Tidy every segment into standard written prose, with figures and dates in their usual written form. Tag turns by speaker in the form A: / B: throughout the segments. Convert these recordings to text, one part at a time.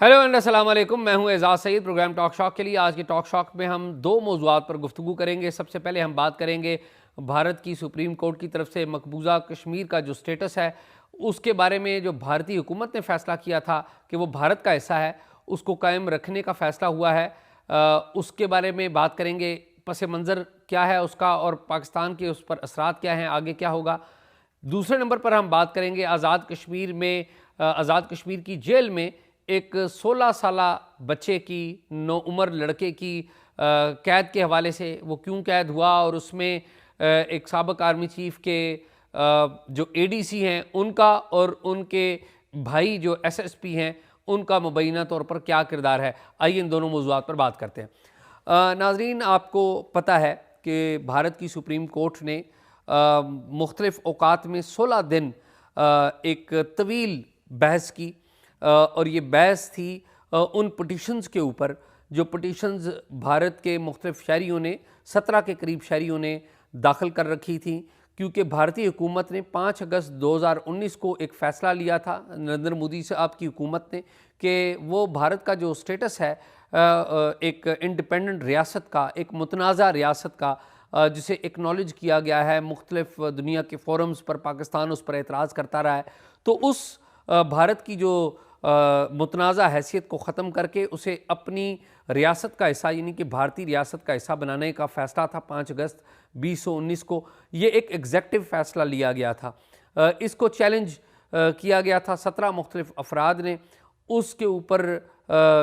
A: Hello and अस्सलाम वालेकुम। मैं हूं Ejaz Saeed, program talk shock के लिए। आज के टॉक शॉक में हम दो मौज़ूआत पर गुफ्तगू करेंगे। सबसे पहले हम बात करेंगे भारत की सुप्रीम कोर्ट की तरफ से मकबूजा कश्मीर का जो स्टेटस है उसके बारे में। जो भारतीय हुकूमत ने फ़ैसला किया था कि वो भारत का हिस्सा है, उसको कायम रखने का फ़ैसला हुआ है, उसके बारे में बात करेंगे। पस मंज़र क्या है उसका और पाकिस्तान के उस पर असरात क्या हैं, आगे क्या होगा। दूसरे नंबर पर हम बात करेंगे आज़ाद कश्मीर में, आज़ाद कश्मीर की जेल में एक 16 साला बच्चे की, नौउम्र लड़के की कैद के हवाले से। वो क्यों कैद हुआ और उसमें एक साबिक आर्मी चीफ के जो एडीसी हैं उनका और उनके भाई जो एसएसपी हैं उनका मुबैना तौर पर क्या किरदार है। आइए इन दोनों मौज़ूआत पर बात करते हैं। नाज़रीन, आपको पता है कि भारत की सुप्रीम कोर्ट ने मुख्तलिफ़ औक़ात में 16 दिन एक तवील बहस की, और ये बहस थी उन पटिशन्स के ऊपर जो पटिशन्स भारत के मुख्तलिफ़ शहरियों ने, 17 के करीब शहरियों ने दाखिल कर रखी थी। क्योंकि भारतीय हुकूमत ने 5 अगस्त 2019 को एक फ़ैसला लिया था, नरेंद्र मोदी साहब की हुकूमत ने, कि वो भारत का जो स्टेटस है एक इंडिपेंडेंट रियासत का, एक मुतनाज़ा रियासत का, जिसे एक्नॉलेज किया गया है मुख्तलिफ़ दुनिया के फोरम्स पर, पाकिस्तान उस पर एतराज़ करता रहा है। तो उस भारत की जो मुतनाज़ा हैसियत को ख़त्म करके उसे अपनी रियासत का हिस्सा, यानी कि भारतीय रियासत का हिस्सा बनाने का फ़ैसला था 5 अगस्त 2019 को। ये एक एग्जेक्टिव फ़ैसला लिया गया था। इसको चैलेंज किया गया था 17 मुख्तलिफ़ अफराद ने। उसके ऊपर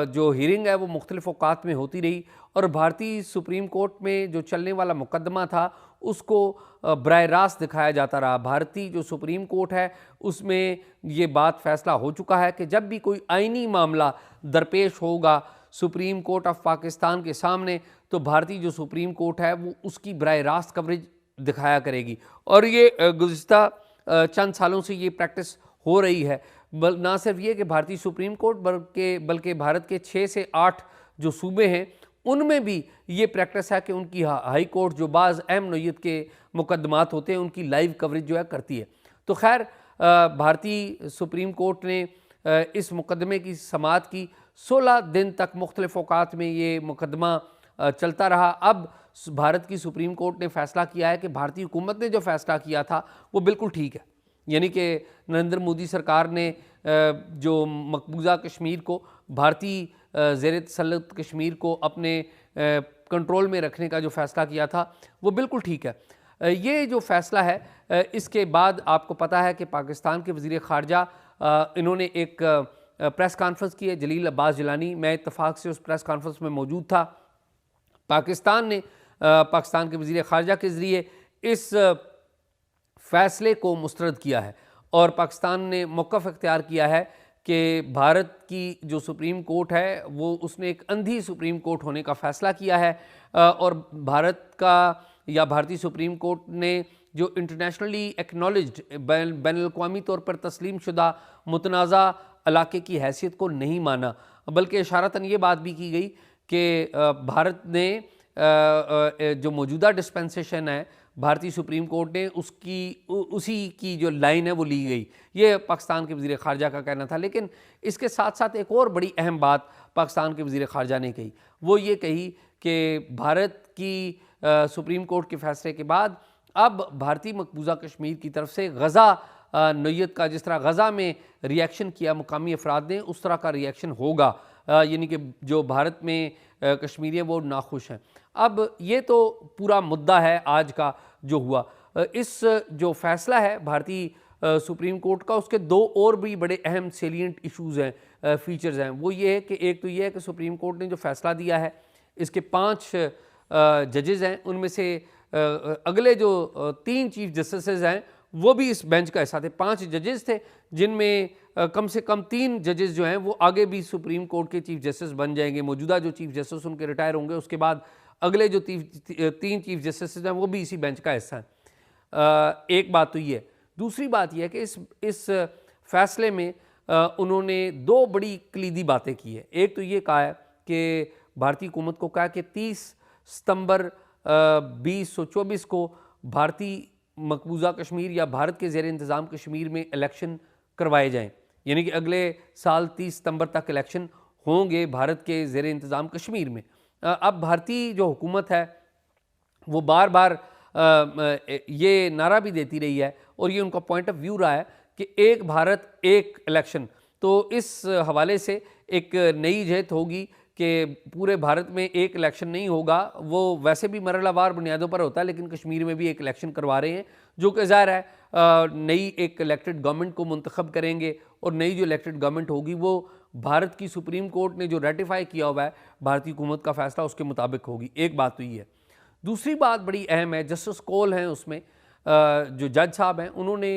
A: जो हियरिंग है वो मुख्तलिफ़ औक़ात में होती रही, और भारतीय सुप्रीम कोर्ट में जो चलने वाला मुकदमा था उसको बराह रास्त दिखाया जाता रहा। भारतीय जो सुप्रीम कोर्ट है उसमें ये बात फ़ैसला हो चुका है कि जब भी कोई आइनी मामला दरपेश होगा सुप्रीम कोर्ट ऑफ पाकिस्तान के सामने, तो भारतीय जो सुप्रीम कोर्ट है वो उसकी बराह रास्त कवरेज दिखाया करेगी। और ये गुज़िश्ता चंद सालों से ये प्रैक्टिस हो रही है। ना सिर्फ ये कि भारतीय सुप्रीम कोर्ट बल्कि भारत के 6 से 8 जो सूबे हैं उनमें भी ये प्रैक्टिस है कि उनकी हाई कोर्ट जो बाज़ अहम नौइयत के मुकदमात होते हैं उनकी लाइव कवरेज जो है करती है। तो खैर, भारतीय सुप्रीम कोर्ट ने इस मुकदमे की समाअत की। 16 दिन तक मुख्तलिफ़ औक़ात में ये मुकदमा चलता रहा। अब भारत की सुप्रीम कोर्ट ने फ़ैसला किया है कि भारतीय हुकूमत ने जो फ़ैसला किया था वो बिल्कुल ठीक है। यानी कि नरेंद्र मोदी सरकार ने जो मकबूजा कश्मीर को, भारतीय ज़ेर तसल्लुत कश्मीर को अपने कंट्रोल में रखने का जो फ़ैसला किया था वो बिल्कुल ठीक है। ये जो फ़ैसला है, इसके बाद आपको पता है कि पाकिस्तान के वज़ीर ख़ारजा इन्होंने एक प्रेस कॉन्फ्रेंस की है, जलील अब्बास जिलानी। मैं इत्तफ़ाक़ से उस प्रेस कॉन्फ्रेंस में मौजूद था। पाकिस्तान ने पाकिस्तान के वज़ीर ख़ारजा के ज़रिए इस फ़ैसले को मुस्तरद किया है, और पाकिस्तान ने मौक़िफ़ इख्तियार किया है कि भारत की जो सुप्रीम कोर्ट है वो उसने एक अंधी सुप्रीम कोर्ट होने का फ़ैसला किया है। और भारत का या भारतीय सुप्रीम कोर्ट ने जो इंटरनेशनली एक्नॉलेज्ड, बैनुल-अक़वामी तौर पर तस्लीम शुदा मुतनाज़ा इलाके की हैसियत को नहीं माना, बल्कि इशारतन ये बात भी की गई कि भारत ने जो मौजूदा डिस्पेंसेशन है भारतीय सुप्रीम कोर्ट ने उसी की जो लाइन है वो ली गई। ये पाकिस्तान के वज़ीर ख़ारजा का कहना था। लेकिन इसके साथ साथ एक और बड़ी अहम बात पाकिस्तान के वज़ीर ख़ारजा ने कही, वो ये कही कि भारत की सुप्रीम कोर्ट के फ़ैसले के बाद अब भारतीय मकबूजा कश्मीर की तरफ से गज़ा नौइयत का, जिस तरह गज़ा में रिएक्शन किया मुकामी अफराद ने, उस तरह का रिएक्शन होगा। यानी कि जो भारत में कश्मीरी हैं वो नाखुश हैं। अब ये तो पूरा मुद्दा है आज का जो हुआ। इस जो फ़ैसला है भारतीय सुप्रीम कोर्ट का, उसके दो और भी बड़े अहम सेलिएंट इशूज़ हैं, फ़ीचर्स हैं। वो ये है कि एक तो ये है कि सुप्रीम कोर्ट ने जो फ़ैसला दिया है इसके 5 जजेज़ हैं, उनमें से अगले जो 3 चीफ़ जस्टिसेज़ हैं वो भी इस बेंच का हिस्सा थे। 5 जजेज़ थे जिनमें कम से कम 3 जजेज़ जो हैं वो आगे भी सुप्रीम कोर्ट के चीफ़ जस्टिस बन जाएंगे। मौजूदा जो चीफ़ जस्टिस उनके रिटायर होंगे, उसके बाद अगले जो 3 चीफ़ जस्टिस हैं वो भी इसी बेंच का हिस्सा हैं। एक बात तो ये है। दूसरी बात यह है कि इस फ़ैसले में उन्होंने 2 बड़ी कलीदी बातें की है। एक तो ये कहा है कि भारतीय हुकूमत को कहा कि 30 सितंबर 2024 को भारतीय मकबूजा कश्मीर या भारत के ज़ेर इंतज़ाम कश्मीर में इलेक्शन करवाए जाएँ, यानी कि अगले साल 30 सितंबर तक इलेक्शन होंगे भारत के ज़ेर इंतज़ाम कश्मीर में। अब भारतीय जो हुकूमत है वो बार बार ये नारा भी देती रही है और ये उनका पॉइंट ऑफ व्यू रहा है कि एक भारत एक इलेक्शन। तो इस हवाले से एक नई जहत होगी कि पूरे भारत में एक इलेक्शन नहीं होगा, वो वैसे भी मरहलावार बुनियादों पर होता है, लेकिन कश्मीर में भी एक इलेक्शन करवा रहे हैं, जो कि ज़ाहिर है नई एक इलेक्टेड गवर्नमेंट को मुंतखब करेंगे और नई जो इलेक्टेड गवर्नमेंट होगी वो भारत की सुप्रीम कोर्ट ने जो रेटिफाई किया हुआ है भारतीय हुकूमत का फैसला उसके मुताबिक होगी। एक बात तो ये है। दूसरी बात बड़ी अहम है, जस्टिस कोल हैं उसमें जो जज साहब हैं, उन्होंने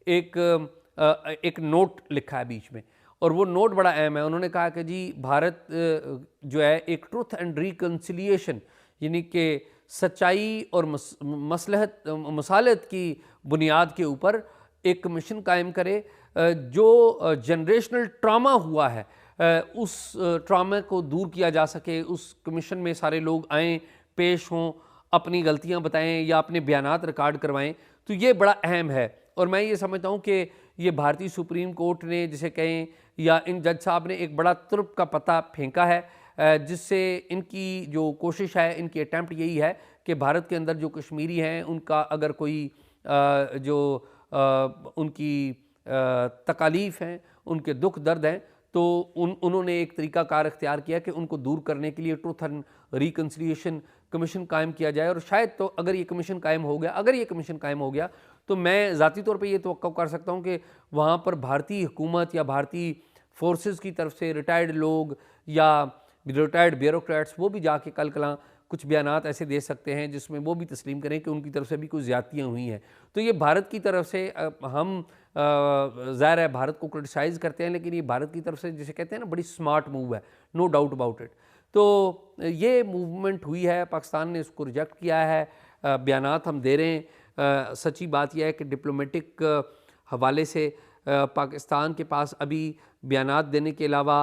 A: एक नोट लिखा है बीच में और वो नोट बड़ा अहम है। उन्होंने कहा कि जी भारत जो है एक ट्रुथ एंड रिकन्सिलिएशन यानी कि सच्चाई और मसालत की बुनियाद के ऊपर एक कमीशन कायम करे जो जनरेशनल ट्रामा हुआ है उस ट्रामा को दूर किया जा सके। उस कमीशन में सारे लोग आएँ, पेश हों, अपनी गलतियां बताएं या अपने बयानात रिकॉर्ड करवाएं, तो ये बड़ा अहम है। और मैं ये समझता हूँ कि ये भारतीय सुप्रीम कोर्ट ने जिसे कहें या इन जज साहब ने एक बड़ा तुर्क का पता फेंका है जिससे इनकी जो कोशिश है, इनकी अटैम्प्ट यही है कि भारत के अंदर जो कश्मीरी हैं उनका अगर कोई उनकी तकालीफ हैं, उनके दुख दर्द हैं, तो उन्होंने एक तरीका कार इख्तियार किया कि उनको दूर करने के लिए ट्रुथ एंड रिकन्सिलिएशन कमीशन कायम किया जाए। और शायद तो अगर ये कमीशन कायम हो गया, तो मैं ज़ाती तौर पे ये तवक्को कर सकता हूँ कि वहाँ पर भारतीय हुकूमत या भारतीय फोर्सेस की तरफ से रिटायर्ड लोग या रिटायर्ड ब्यूरोक्रेट्स वो भी जाके कल कलां कुछ बयानात ऐसे दे सकते हैं जिसमें वो भी तस्लीम करें कि उनकी तरफ से भी कुछ ज़्यादतियाँ हुई हैं। तो ये भारत की तरफ से हम ज़ाहिर है भारत को क्रिटिसाइज़ करते हैं, लेकिन ये भारत की तरफ से जिसे कहते हैं ना बड़ी स्मार्ट मूव है, नो डाउट अबाउट इट। तो ये मूवमेंट हुई है, पाकिस्तान ने इसको रिजेक्ट किया है, बयानात हम दे रहे हैं। सच्ची बात यह है कि डिप्लोमेटिक हवाले से पाकिस्तान के पास अभी बयानात देने के अलावा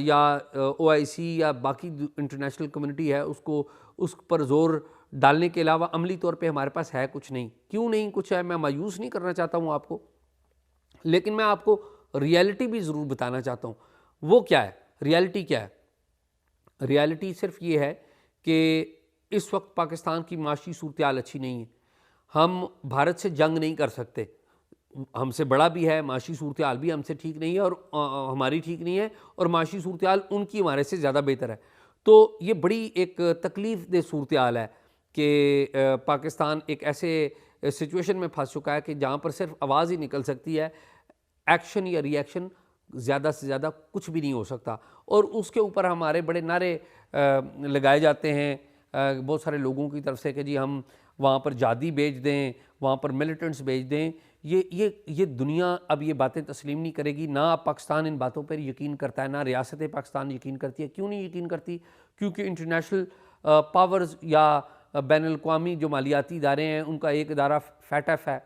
A: या OIC या बाकी इंटरनेशनल कम्युनिटी है उसको उस पर ज़ोर डालने के अलावा अमली तौर पे हमारे पास है कुछ नहीं। क्यों नहीं कुछ है, मैं मायूस नहीं करना चाहता हूँ आपको, लेकिन मैं आपको रियलिटी भी ज़रूर बताना चाहता हूँ। वो क्या है, रियलिटी क्या है? रियलिटी सिर्फ ये है कि इस वक्त पाकिस्तान की माशी सूरत-ए-हाल अच्छी नहीं है। हम भारत से जंग नहीं कर सकते, हमसे बड़ा भी है, माशी सूरत-ए-हाल भी हमसे ठीक नहीं है और हमारी ठीक नहीं है, और माशी सूरत-ए-हाल उनकी हमारे से ज़्यादा बेहतर है। तो ये बड़ी एक तकलीफ़ दह सूरत-ए-हाल है कि पाकिस्तान एक ऐसे सिचुएशन में फंस चुका है कि जहाँ पर सिर्फ आवाज़ ही निकल सकती है, एक्शन या रिएक्शन ज़्यादा से ज़्यादा कुछ भी नहीं हो सकता। और उसके ऊपर हमारे बड़े नारे लगाए जाते हैं बहुत सारे लोगों की तरफ से कि जी हम वहाँ पर जादी भेज दें, वहाँ पर मिलिटेंट्स भेज दें। ये दुनिया अब ये बातें तस्लीम नहीं करेगी, ना अब पाकिस्तान इन बातों पर यकीन करता है, ना रियासत पाकिस्तान यकीन करती है। क्यों नहीं यकीन करती? क्योंकि इंटरनेशनल पावर्स या बैनुल-अक़वामी जो मालियाती इदारे हैं उनका एक इदारा फैटफ है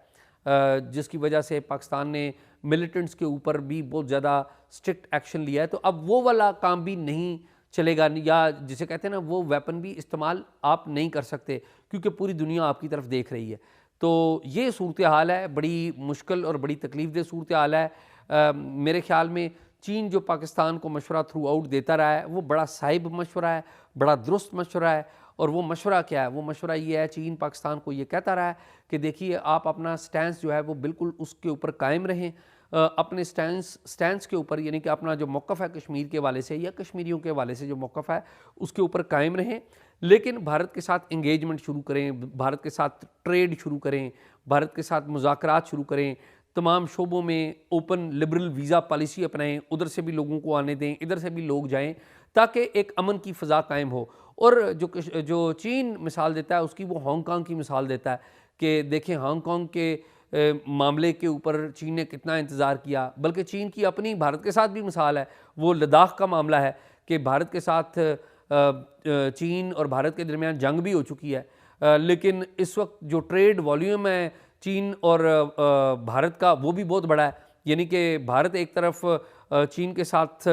A: जिसकी वजह से पाकिस्तान ने मिलिटेंट्स के ऊपर भी बहुत ज़्यादा स्ट्रिक्ट एक्शन लिया है। तो अब वो वाला काम भी नहीं चलेगा, या जिसे कहते हैं ना वो वेपन भी इस्तेमाल आप नहीं कर सकते क्योंकि पूरी दुनिया आपकी तरफ देख रही है। तो ये सूरत हाल है, बड़ी मुश्किल और बड़ी तकलीफ दह सूरत हाल है। मेरे ख्याल में चीन जो पाकिस्तान को मशवरा थ्रू आउट देता रहा है वो बड़ा साहिब मशवरा है, बड़ा दुरुस्त मशवरा है। और वो मशवरा क्या है? वो मशवरा ये है, चीन पाकिस्तान को ये कहता रहा है कि देखिए आप अपना स्टैंस जो है वो बिल्कुल उसके ऊपर कायम रहें, अपने स्टैंस के ऊपर, यानी कि अपना जो मौक़िफ़ है कश्मीर के हवाले से या कश्मीरियों के हवाले से जो मौक़िफ़ है उसके ऊपर कायम रहें, लेकिन भारत के साथ इंगेजमेंट शुरू करें, भारत के साथ ट्रेड शुरू करें, भारत के साथ मुज़ाकरात शुरू करें, तमाम शोबों में ओपन लिबरल वीज़ा पॉलिसी अपनाएं, उधर से भी लोगों को आने दें, इधर से भी लोग जाएं, ताकि एक अमन की फ़ज़ा कायम हो। और जो चीन मिसाल देता है उसकी, वो हांगकांग की मिसाल देता है कि देखें हांगकांग के मामले के ऊपर चीन ने कितना इंतज़ार किया। बल्कि चीन की अपनी भारत के साथ भी मिसाल है, वो लद्दाख का मामला है कि भारत के साथ चीन और भारत के दरमियान जंग भी हो चुकी है, लेकिन इस वक्त जो ट्रेड वॉल्यूम है चीन और भारत का वो भी बहुत बड़ा है। यानी कि भारत एक तरफ चीन के साथ,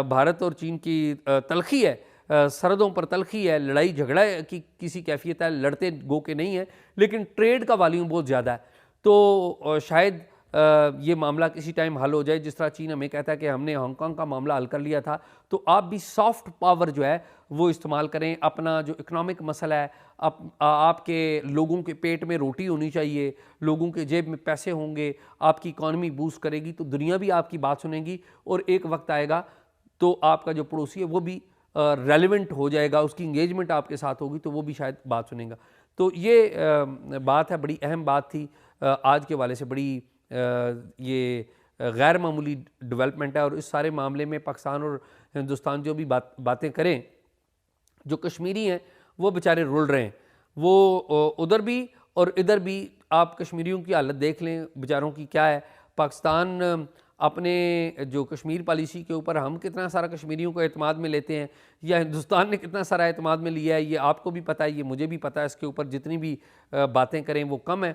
A: भारत और चीन की तलखी है, सरहदों पर तलखी है, लड़ाई झगड़ा की किसी कैफियत है, लड़ते गो के नहीं है, लेकिन ट्रेड का वॉल्यूम बहुत ज़्यादा है। तो शायद ये मामला किसी टाइम हल हो जाए, जिस तरह चीन हमें कहता है कि हमने हांगकांग का मामला हल कर लिया था, तो आप भी सॉफ्ट पावर जो है वो इस्तेमाल करें। अपना जो इकोनॉमिक मसला है, आपके लोगों के पेट में रोटी होनी चाहिए, लोगों के जेब में पैसे होंगे, आपकी इकॉनमी बूस्ट करेगी तो दुनिया भी आपकी बात सुनेगी, और एक वक्त आएगा तो आपका जो पड़ोसी है वो भी रेलिवेंट हो जाएगा, उसकी इंगेजमेंट आपके साथ होगी तो वो भी शायद बात सुनेगा। तो ये बात है, बड़ी अहम बात थी, आज के वाले से बड़ी ये गैर मामूली डेवलपमेंट है। और इस सारे मामले में पाकिस्तान और हिंदुस्तान जो भी बातें करें, जो कश्मीरी हैं वो बेचारे रुल रहे हैं, वो उधर भी और इधर भी। आप कश्मीरियों की हालत देख लें बेचारों की क्या है। पाकिस्तान अपने जो कश्मीर पॉलिसी के ऊपर हम कितना सारा कश्मीरियों को एतमाद में लेते हैं, या हिंदुस्तान ने कितना सारा एतमाद में लिया है, ये आपको भी पता है, ये मुझे भी पता है। इसके ऊपर जितनी भी बातें करें वो कम है।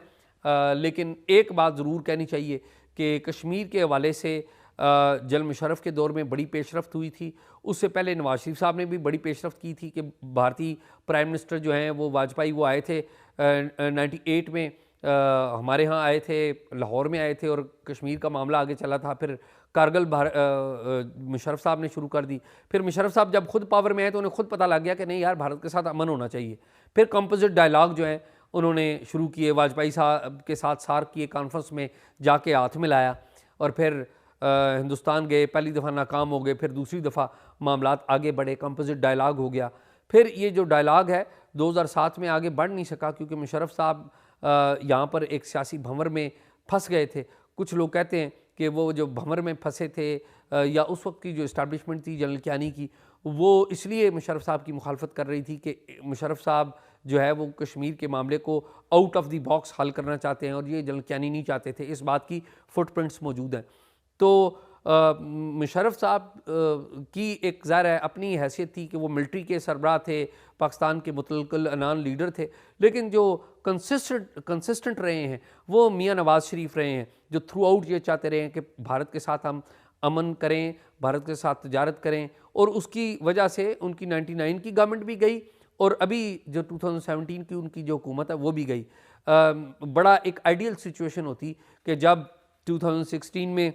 A: लेकिन एक बात ज़रूर कहनी चाहिए कि कश्मीर के हवाले से जनरल मुशर्रफ के दौर में बड़ी पेशरफ्त हुई थी। उससे पहले नवाज शरीफ साहब ने भी बड़ी पेशरफ्त की थी कि भारतीय प्राइम मिनिस्टर जो हैं वो वाजपेयी, वो आए थे 98 में, हमारे यहाँ आए थे, लाहौर में आए थे, और कश्मीर का मामला आगे चला था। फिर कारगिल मुशर्रफ साहब ने शुरू कर दी। फिर मुशर्रफ साहब जब खुद पावर में आए तो उन्हें खुद पता लग गया कि नहीं यार, भारत के साथ अमन होना चाहिए। फिर कंपोजिट डायलॉग जो है उन्होंने शुरू किए, वाजपेयी साहब के साथ सार्क की कॉन्फ्रेंस में जाके हाथ मिलाया, और फिर हिंदुस्तान गए, पहली दफ़ा नाकाम हो गए, फिर दूसरी दफ़ा मामलात आगे बढ़े, कंपोजिट डायलॉग हो गया। फिर ये जो डायलॉग है 2007 में आगे बढ़ नहीं सका, क्योंकि मुशर्रफ साहब यहाँ पर एक सियासी भंवर में फंस गए थे। कुछ लोग कहते हैं कि वो जो भंवर में फंसे थे, या उस वक्त की जो इस्टेब्लिशमेंट थी जनरल कियानी की, वो इसलिए मुशर्रफ साहब की मुखालफत कर रही थी कि मुशर्रफ साहब जो है वो कश्मीर के मामले को आउट ऑफ द बॉक्स हल करना चाहते हैं, और ये जनरल कियानी नहीं चाहते थे। इस बात की फुटप्रिंट्स मौजूद हैं। तो मुशर्रफ साहब की एक ज़ाहिर है अपनी हैसियत थी कि वो मिलिट्री के सरबराह थे, पाकिस्तान के मुतलक्किल अनान लीडर थे, लेकिन जो कंसिस्टेंट रहे हैं वो मियाँ नवाज़ शरीफ रहे हैं, जो थ्रू आउट ये चाहते रहे हैं कि भारत के साथ हम अमन करें, भारत के साथ तजारत करें। और उसकी वजह से उनकी 99 की गवर्नमेंट भी गई, और अभी जो 2017 की उनकी जो हुकूमत है वो भी गई। बड़ा एक आइडियल सिचुएशन होती कि जब 2016 में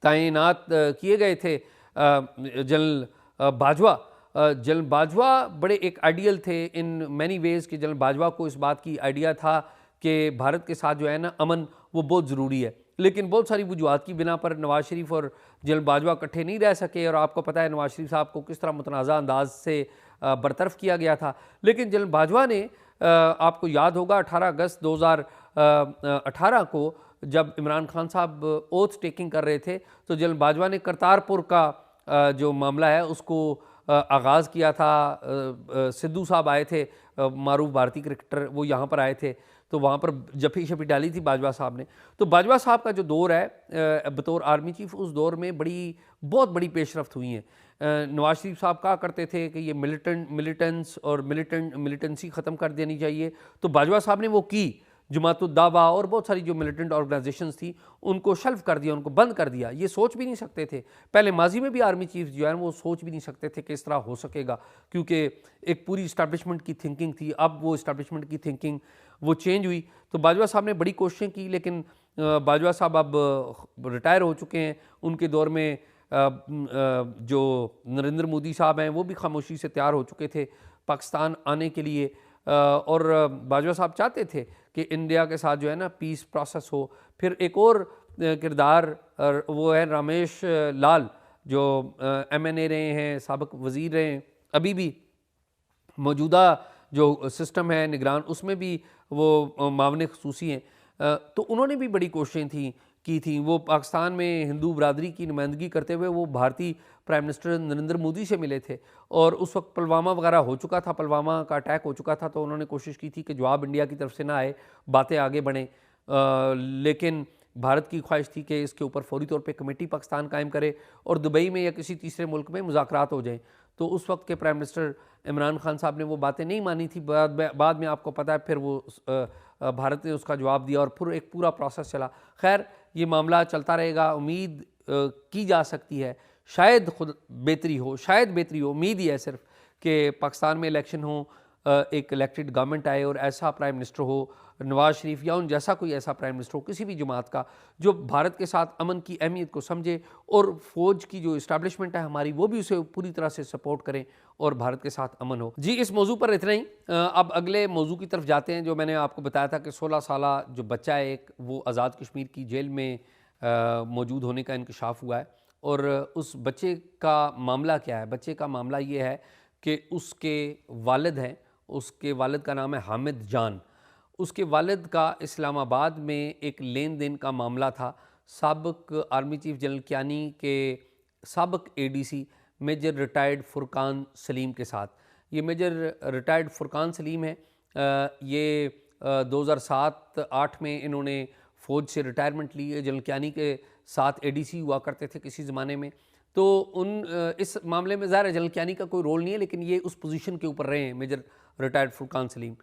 A: तैनात किए गए थे जनरल बाजवा। जनरल बाजवा बड़े एक आइडियल थे इन मैनी वेज़ कि जनरल बाजवा को इस बात की आइडिया था कि भारत के साथ जो है ना अमन वो बहुत ज़रूरी है। लेकिन बहुत सारी वजूहात की बिना पर नवाज़ शरीफ और जनरल बाजवा इकट्ठे नहीं रह सके, और आपको पता है नवाज़ शरीफ साहब को किस तरह मुतनाज़ा अंदाज से बरतरफ किया गया था। लेकिन जनरल बाजवा ने, आपको याद होगा 18 अगस्त 2018 को जब इमरान खान साहब ओथ टेकिंग कर रहे थे, तो जनरल बाजवा ने करतारपुर का जो मामला है उसको आगाज़ किया था। सिद्धू साहब आए थे, मारूफ भारतीय क्रिकेटर, वो यहाँ पर आए थे, तो वहाँ पर जफ़ी शफ़ी डाली थी बाजवा साहब ने। तो बाजवा साहब का जो दौर है बतौर आर्मी चीफ, उस दौर में बहुत बड़ी पेशरफ्त हुई हैं। नवाज शरीफ साहब कहा करते थे कि ये मिलिटेंस और मिलिटेंसी ख़त्म कर देनी चाहिए, तो बाजवा साहब ने वो की। जमातुद्दावा और बहुत सारी जो मिलिटेंट ऑर्गेनाइजेशंस थी उनको शेल्फ कर दिया, उनको बंद कर दिया। ये सोच भी नहीं सकते थे, पहले माजी में भी आर्मी चीफ जो है वो सोच भी नहीं सकते थे कि इस तरह हो सकेगा, क्योंकि एक पूरी इस्टेब्लिशमेंट की थिंकिंग थी। अब वो इस्टेब्लिशमेंट की थिंकिंग वो चेंज हुई। तो बाजवा साहब ने बड़ी कोशिशें की, लेकिन बाजवा साहब अब रिटायर हो चुके हैं। उनके दौर में जो नरेंद्र मोदी साहब हैं वो भी खामोशी से तैयार हो चुके थे पाकिस्तान आने के लिए, और बाजवा साहब चाहते थे कि इंडिया के साथ जो है ना पीस प्रोसेस हो। फिर एक और किरदार वो है रामेश लाल, जो MNA रहे हैं, साबिक वज़ीर रहे हैं, अभी भी मौजूदा जो सिस्टम है निगरान उसमें भी वो मामले खसूसी हैं। तो उन्होंने भी बड़ी कोशिशें की थी। वो पाकिस्तान में हिंदू बरादरी की नुमाइंदगी करते हुए वो भारतीय प्राइम मिनिस्टर नरेंद्र मोदी से मिले थे, और उस वक्त पुलवामा वगैरह हो चुका था, पुलवामा का अटैक हो चुका था, तो उन्होंने कोशिश की थी कि जवाब इंडिया की तरफ से ना आए, बातें आगे बढ़ें। लेकिन भारत की ख्वाहिश थी कि इसके ऊपर फौरी तौर पे कमेटी पाकिस्तान कायम करे और दुबई में या किसी तीसरे मुल्क में मुज़ाकरात हो जाएं। तो उस वक्त के प्राइम मिनिस्टर इमरान खान साहब ने वो बातें नहीं मानी थी। बाद में आपको पता है फिर वो भारत ने उसका जवाब दिया और फिर एक पूरा प्रोसेस चला। खैर ये मामला चलता रहेगा। उम्मीद की जा सकती है शायद खुद बेहतरी हो, शायद बेहतरी हो, उम्मीद ही है सिर्फ कि पाकिस्तान में इलेक्शन हो, एक इलेक्टेड गवर्नमेंट आए और ऐसा प्राइम मिनिस्टर हो, नवाज शरीफ या उन जैसा कोई ऐसा प्राइम मिनिस्टर हो किसी भी जमात का, जो भारत के साथ अमन की अहमियत को समझे और फ़ौज की जो इस्टेब्लिशमेंट है हमारी वो भी उसे पूरी तरह से सपोर्ट करें और भारत के साथ अमन हो। जी, इस मौजू पर इतना ही। अब अगले मौजू की तरफ जाते हैं। जो मैंने आपको बताया था कि 16 साला जो बच्चा है एक, वो आज़ाद कश्मीर की जेल में मौजूद होने का इंकशाफ हुआ है। और उस बच्चे का मामला क्या है? बच्चे का मामला ये है कि उसके वालिद हैं, उसके वालिद का नाम है हामिद जान। उसके वालिद का इस्लामाबाद में एक लेन देन का मामला था साबिक आर्मी चीफ जनरल कियानी के साबिक ADC major retired Furqan Saleem के साथ। ये मेजर रिटायर्ड फुरकान सलीम है। ये 2007-8 में इन्होंने फ़ौज से रिटायरमेंट ली है। जनरल कियानी के साथ एडीसी हुआ करते थे किसी ज़माने में। तो इस मामले में ज़ाहिर है जनरल कियानी का कोई रोल नहीं है, लेकिन ये उस पोजीशन के ऊपर रहे हैं मेजर रिटायर्ड फुरकान सलीम।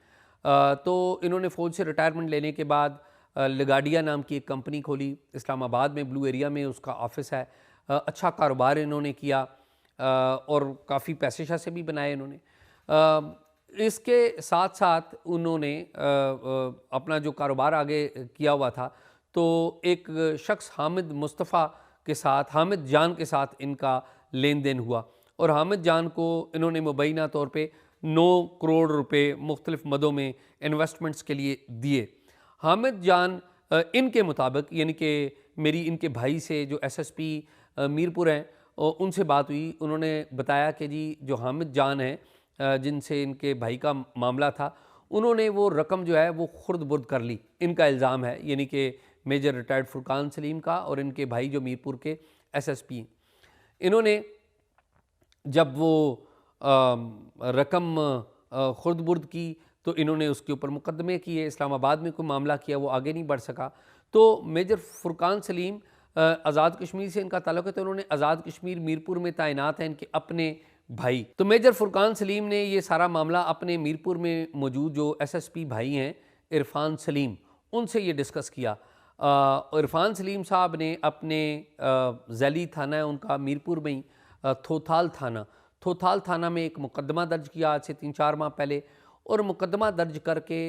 A: तो इन्होंने फ़ौज से रिटायरमेंट लेने के बाद लगाडिया नाम की एक कंपनी खोली इस्लामाबाद में, ब्लू एरिया में उसका ऑफिस है। अच्छा कारोबार इन्होंने किया और काफ़ी पैसे शैसे भी बनाए इन्होंने। इसके साथ साथ उन्होंने अपना जो कारोबार आगे किया हुआ था, तो एक शख्स हामिद मुस्तफ़ा के साथ, हामिद जान के साथ इनका लेन देन हुआ और हामिद जान को इन्होंने मुबैना तौर पे 9 करोड़ रुपए मुख्तलिफ मदों में इन्वेस्टमेंट्स के लिए दिए। हामिद जान इनके मुताबिक, यानी कि मेरी इनके भाई से जो एसएसपी मीरपुर हैं उनसे बात हुई, उन्होंने बताया कि जी जो हामिद जान हैं जिनसे इनके भाई का मामला था, उन्होंने वो रकम जो है वो खुर्द बुर्द कर ली। इनका इल्ज़ाम है, यानी कि मेजर रिटायर्ड फुरकान सलीम का और इनके भाई जो मीरपुर के एसएसपी। इन्होंने जब वो रकम खुर्द बुर्द की तो इन्होंने उसके ऊपर मुकदमे किए। इस्लामाबाद में कोई मामला किया, वो आगे नहीं बढ़ सका। तो मेजर फुरकान सलीम आज़ाद कश्मीर से इनका ताल्लुक़ है, तो उन्होंने आज़ाद कश्मीर मीरपुर में तैनात हैं इनके अपने भाई। तो मेजर फुरकान सलीम ने ये सारा मामला अपने मीरपुर में मौजूद जो एसएसपी भाई हैं इरफान सलीम, उनसे ये डिस्कस किया। इरफान सलीम साहब ने अपने ज़ैली थाना है उनका मीरपुर में ही, थोथाल थाना में एक मुकदमा दर्ज किया आज से 3-4 माह पहले। और मुकदमा दर्ज करके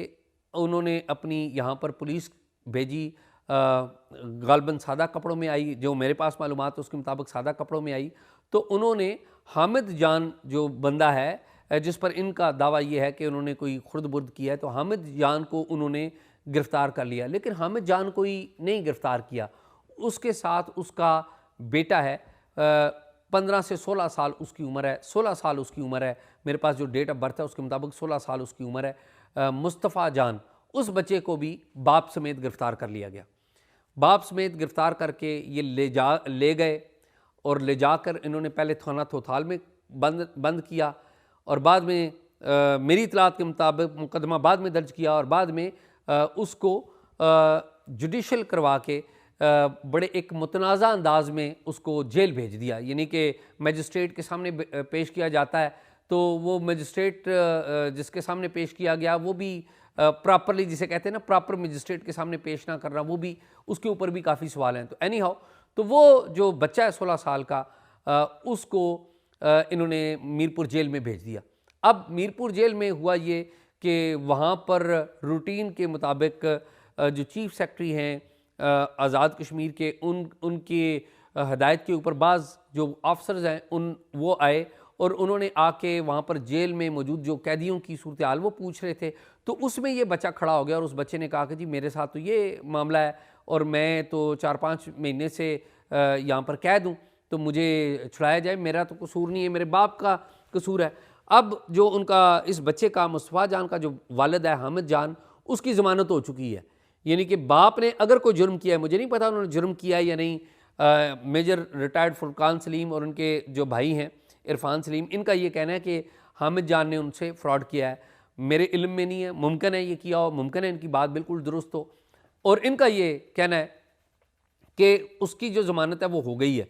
A: उन्होंने अपनी यहाँ पर पुलिस भेजी, गालबन सादा कपड़ों में आई, जो मेरे पास मालूमात है उसके मुताबिक सादा कपड़ों में आई। तो उन्होंने हामिद जान जो बंदा है जिस पर इनका दावा ये है कि उन्होंने कोई खुर्द बुर्द किया है, तो हामिद जान को उन्होंने गिरफ़्तार कर लिया। लेकिन हामिद जान को ही नहीं गिरफ़्तार किया, उसके साथ उसका बेटा है, 15 से 16 साल उसकी उम्र है, 16 साल उसकी उम्र है, मेरे पास जो डेट ऑफ बर्थ है उसके मुताबिक 16 साल उसकी उम्र है, मुस्तफ़ा जान। उस बच्चे को भी बाप समेत गिरफ़्तार कर लिया गया। बाप समेत गिरफ़्तार करके ये ले गए और ले जाकर इन्होंने पहले थाना थोथाल में बंद किया और बाद में मेरी इतलात के मुताबिक मुकदमा बाद में दर्ज किया और बाद में उसको जुडिशल करवा के बड़े एक मुतनाज़ा अंदाज में उसको जेल भेज दिया। यानी कि मजिस्ट्रेट के सामने पेश किया जाता है, तो वो मजिस्ट्रेट जिसके सामने पेश किया गया वो भी प्रॉपरली, जिसे कहते हैं ना प्रॉपर मजिस्ट्रेट के सामने पेश ना करना, वो भी उसके ऊपर भी काफ़ी सवाल हैं। तो एनी हाउ, तो वो जो बच्चा है 16 साल का, उसको इन्होंने मीरपुर जेल में भेज दिया। अब मीरपुर जेल में हुआ ये कि वहाँ पर रूटीन के मुताबिक जो चीफ सेक्रेटरी हैं आज़ाद कश्मीर के, उनके हदायत के ऊपर बाज़ जो ऑफिसर्स हैं वो आए और उन्होंने आके वहाँ पर जेल में मौजूद जो कैदियों की सूरत हाल वो पूछ रहे थे। तो उसमें ये बच्चा खड़ा हो गया और उस बच्चे ने कहा कि जी मेरे साथ तो ये मामला है और मैं तो 4-5 महीने से यहाँ पर कैद हूँ, तो मुझे छुड़ाया जाए, मेरा तो कसूर नहीं है, मेरे बाप का कसूर है। अब जो उनका इस बच्चे का, मुस्तफ़ा जान का जो वालिद है हामिद जान, उसकी ज़मानत हो चुकी है। यानी कि बाप ने अगर कोई जुर्म किया है, मुझे नहीं पता उन्होंने जुर्म किया है या नहीं, मेजर रिटायर्ड फुरकान सलीम और उनके जो भाई हैं इरफान सलीम, इनका ये कहना है कि हामिद जान ने उनसे फ्रॉड किया है। मेरे इल्म में नहीं है, मुमकिन है ये किया हो, मुमकिन है इनकी बात बिल्कुल दुरुस्त हो। और इनका ये कहना है कि उसकी जो ज़मानत है वो हो गई है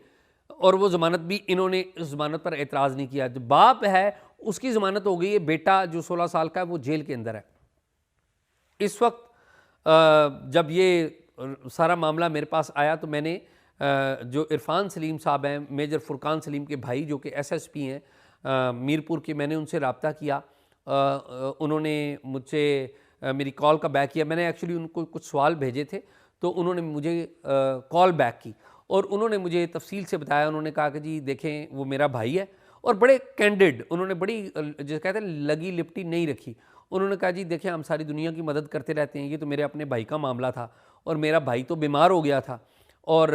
A: और वो ज़मानत भी इन्होंने उस ज़मानत पर एतराज़ नहीं किया। जो बाप है उसकी ज़मानत हो गई है, बेटा जो 16 साल का है वो जेल के अंदर है। इस वक्त जब ये सारा मामला मेरे पास आया तो मैंने जो इरफान सलीम साहब हैं, मेजर फुरकान सलीम के भाई जो कि एसएसपी हैं मीरपुर के, मैंने उनसे रब्ता किया उन्होंने मुझसे मेरी कॉल का बैक किया। मैंने एक्चुअली उनको कुछ सवाल भेजे थे, तो उन्होंने मुझे कॉल बैक की और उन्होंने मुझे तफसील से बताया। उन्होंने कहा कि जी देखें, वो मेरा भाई है, और बड़े कैंडिड, उन्होंने बड़ी जो कहते हैं लगी लिपटी नहीं रखी। उन्होंने कहा जी देखिए, हम सारी दुनिया की मदद करते रहते हैं, ये तो मेरे अपने भाई का मामला था और मेरा भाई तो बीमार हो गया था और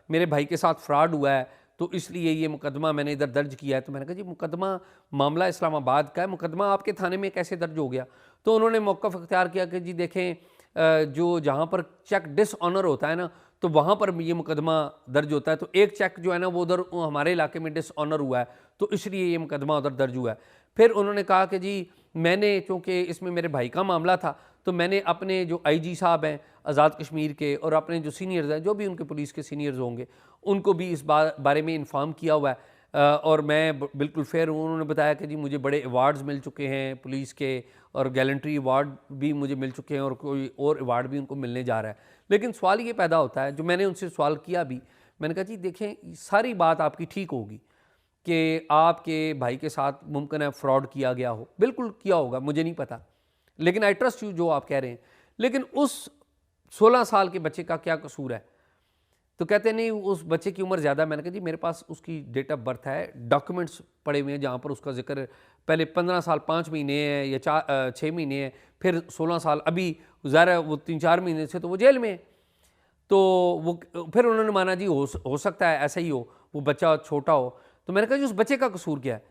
A: मेरे भाई के साथ फ्रॉड हुआ है, तो इसलिए ये मुकदमा मैंने इधर दर्ज किया है। तो मैंने कहा जी मुकदमा, मामला इस्लामाबाद का है, मुकदमा आपके थाने में कैसे दर्ज हो गया? तो उन्होंने मौक़िफ़ इख्तियार किया कि जी देखें, जो जहाँ पर चेक डिसऑनर होता है ना, तो वहाँ पर ये मुकदमा दर्ज होता है। तो एक चेक जो है ना, वो उधर हमारे इलाके में डिसऑनर हुआ है, तो इसलिए ये मुकदमा उधर दर्ज हुआ है। फिर उन्होंने कहा कि जी मैंने, चूँकि इसमें मेरे भाई का मामला था, तो मैंने अपने जो आईजी साहब हैं आज़ाद कश्मीर के और अपने जो सीनियर्स हैं, जो भी उनके पुलिस के सीनियर्स होंगे, उनको भी इस बारे में इन्फॉर्म किया हुआ है। और मैं बिल्कुल फेयर हूँ। उन्होंने बताया कि जी मुझे बड़े अवार्ड्स मिल चुके हैं पुलिस के, और गैलेंट्री अवार्ड भी मुझे मिल चुके हैं, और कोई और अवार्ड भी उनको मिलने जा रहा है। लेकिन सवाल ये पैदा होता है, जो मैंने उनसे सवाल किया भी, मैंने कहा जी देखें, सारी बात आपकी ठीक होगी कि आपके भाई के साथ मुमकिन है फ्रॉड किया गया हो, बिल्कुल किया होगा, मुझे नहीं पता, लेकिन आई ट्रस्ट यू जो आप कह रहे हैं। लेकिन उस 16 साल के बच्चे का क्या कसूर है? तो कहते नहीं, उस बच्चे की उम्र ज़्यादा। मैंने कहा जी मेरे पास उसकी डेट ऑफ बर्थ है, डॉक्यूमेंट्स पड़े हुए हैं जहाँ पर उसका जिक्र पहले 15 साल 5 महीने है या 6 महीने है, फिर 16 साल, अभी ज़ाहिर है वो 3-4 महीने से तो वो जेल में है। तो वो फिर उन्होंने माना जी हो सकता है ऐसा ही हो, वो बच्चा छोटा हो। तो मैंने कहा जी उस बच्चे का कसूर क्या है?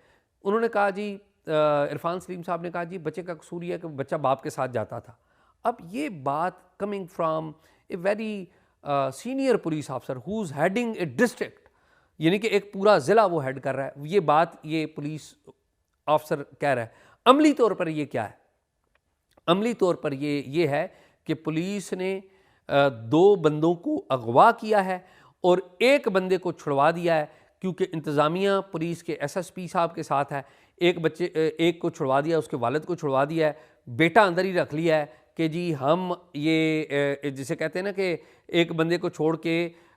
A: उन्होंने कहा जी, इरफान सलीम साहब ने कहा जी बच्चे का कसूर ये है कि बच्चा बाप के साथ जाता था। अब ये बात coming from a very senior police officer who is heading A district, यानी कि एक पूरा ज़िला वो हेड कर रहा है, ये बात ये पुलिस ऑफिसर कह रहा है। अमली तौर पर ये क्या है? अमली तौर पर ये है कि पुलिस ने 2 बंदों को अगवा किया है और एक बंदे को छुड़वा दिया है, क्योंकि इंतज़ामिया पुलिस के एसएसपी साहब के साथ है। एक को छुड़वा दिया, उसके वालिद को छुड़वा दिया है, बेटा अंदर ही रख लिया है कि जी हम ये जिसे कहते हैं ना कि एक बंदे को छोड़ के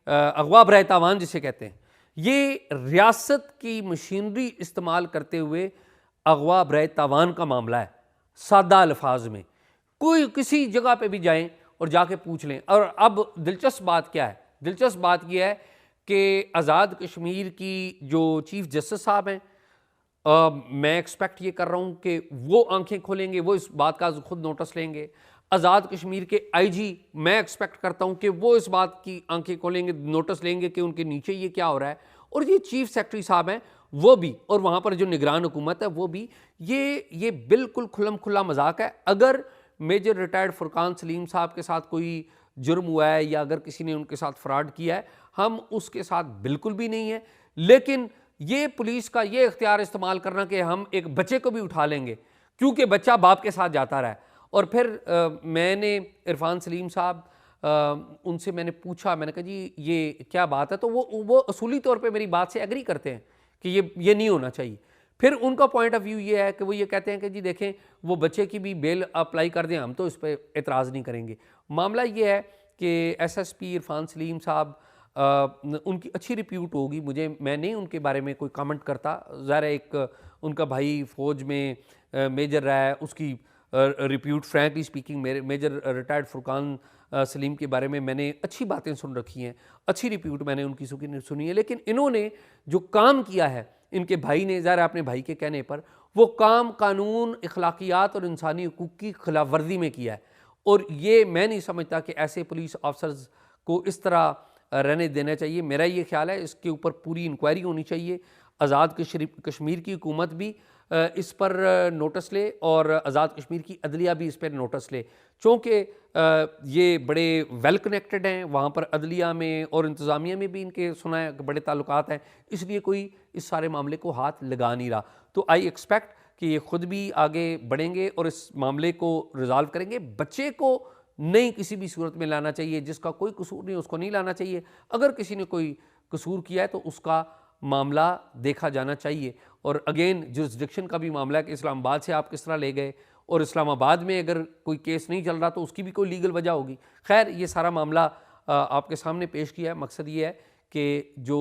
A: अगवा बरए तावान जिसे कहते हैं, ये रियासत की मशीनरी इस्तेमाल करते हुए अगवा बरए तावान का मामला है। सादा अल्फाज में कोई किसी जगह पे भी जाएं और जाके पूछ लें। और अब दिलचस्प बात क्या है? दिलचस्प बात यह है कि आज़ाद कश्मीर की जो चीफ जस्टिस साहब हैं, मैं एक्सपेक्ट ये कर रहा हूँ कि वो आंखें खोलेंगे, वो इस बात का खुद नोटिस लेंगे। आज़ाद कश्मीर के आईजी, मैं एक्सपेक्ट करता हूँ कि वो इस बात की आंखें खोलेंगे, नोटिस लेंगे कि उनके नीचे ये क्या हो रहा है। और ये चीफ सेक्रेटरी साहब हैं वो भी, और वहाँ पर जो निगरान हुकूमत है वो भी, ये बिल्कुल खुल्लम खुल्ला मजाक है। अगर मेजर रिटायर्ड फुरकान सलीम साहब के साथ कोई जुर्म हुआ है या अगर किसी ने उनके साथ फ्रॉड किया है, हम उसके साथ बिल्कुल भी नहीं है। लेकिन ये पुलिस का ये इख्तियार इस्तेमाल करना कि हम एक बच्चे को भी उठा लेंगे क्योंकि बच्चा बाप के साथ जाता रहा है। और फिर मैंने इरफान सलीम साहब, उनसे मैंने पूछा, मैंने कहा जी ये क्या बात है? तो वो असूली तौर पे मेरी बात से एग्री करते हैं कि ये नहीं होना चाहिए। फिर उनका पॉइंट ऑफ व्यू ये है कि वो ये कहते हैं कि जी देखें, वो बच्चे की भी बेल अप्लाई कर दें, हम तो इस पर एतराज़ नहीं करेंगे। मामला ये है कि एसएसपी इरफान सलीम साहब, उनकी अच्छी रिप्यूट होगी, मैं नहीं उनके बारे में कोई कमेंट करता। ज़ाहिर है एक उनका भाई फ़ौज में मेजर रहा है, उसकी repute frankly speaking major retired Furqan Saleem के बारे में मैंने अच्छी बातें सुन रखी हैं, अच्छी रिप्यूट मैंने उनकी सुनी है। लेकिन इन्होंने जो काम किया है, इनके भाई ने, ज़ाहिर अपने भाई के कहने पर, वो काम कानून, अखलाकियात और इंसानी हुकूक की खिलाफ वर्जी में किया है। और ये मैं नहीं समझता कि ऐसे पुलिस ऑफिसर्स को इस तरह रहने देना चाहिए। मेरा ये ख्याल है इसके ऊपर पूरी इंक्वायरी होनी चाहिए। आज़ाद कश्मीर की हुकूमत भी इस पर नोटिस ले और आज़ाद कश्मीर की अदलिया भी इस पर नोटिस ले, चूँकि ये बड़े वेल कनेक्टेड हैं, वहाँ पर अदलिया में और इंतज़ामिया में भी इनके सुना है बड़े ताल्लुकात हैं, इसलिए कोई इस सारे मामले को हाथ लगा नहीं रहा। तो आई एक्सपेक्ट कि ये खुद भी आगे बढ़ेंगे और इस मामले को रिजॉल्व करेंगे। बच्चे को नहीं किसी भी सूरत में लाना चाहिए, जिसका कोई कसूर नहीं उसको नहीं लाना चाहिए। अगर किसी ने कोई कसूर किया है तो उसका मामला देखा जाना चाहिए। और अगेन जुरिस्डिक्शन का भी मामला है कि इस्लामाबाद से आप किस तरह ले गए, और इस्लामाबाद में अगर कोई केस नहीं चल रहा तो उसकी भी कोई लीगल वजह होगी। खैर, ये सारा मामला आपके सामने पेश किया है। मकसद ये है कि जो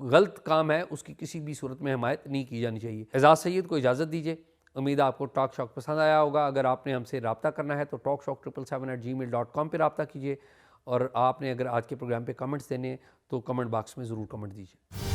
A: गलत काम है उसकी किसी भी सूरत में हमायत नहीं की जानी चाहिए। एजाज़ सैयद को इजाज़त दीजिए। उम्मीद है आपको टॉक शॉक पसंद आया होगा। अगर आपने हमसे रब्ता करना है तो talkshock777@gmail.com पर रब्ता कीजिए, और आपने अगर आज के प्रोग्राम पे कमेंट्स देने तो कमेंट बॉक्स में ज़रूर कमेंट दीजिए।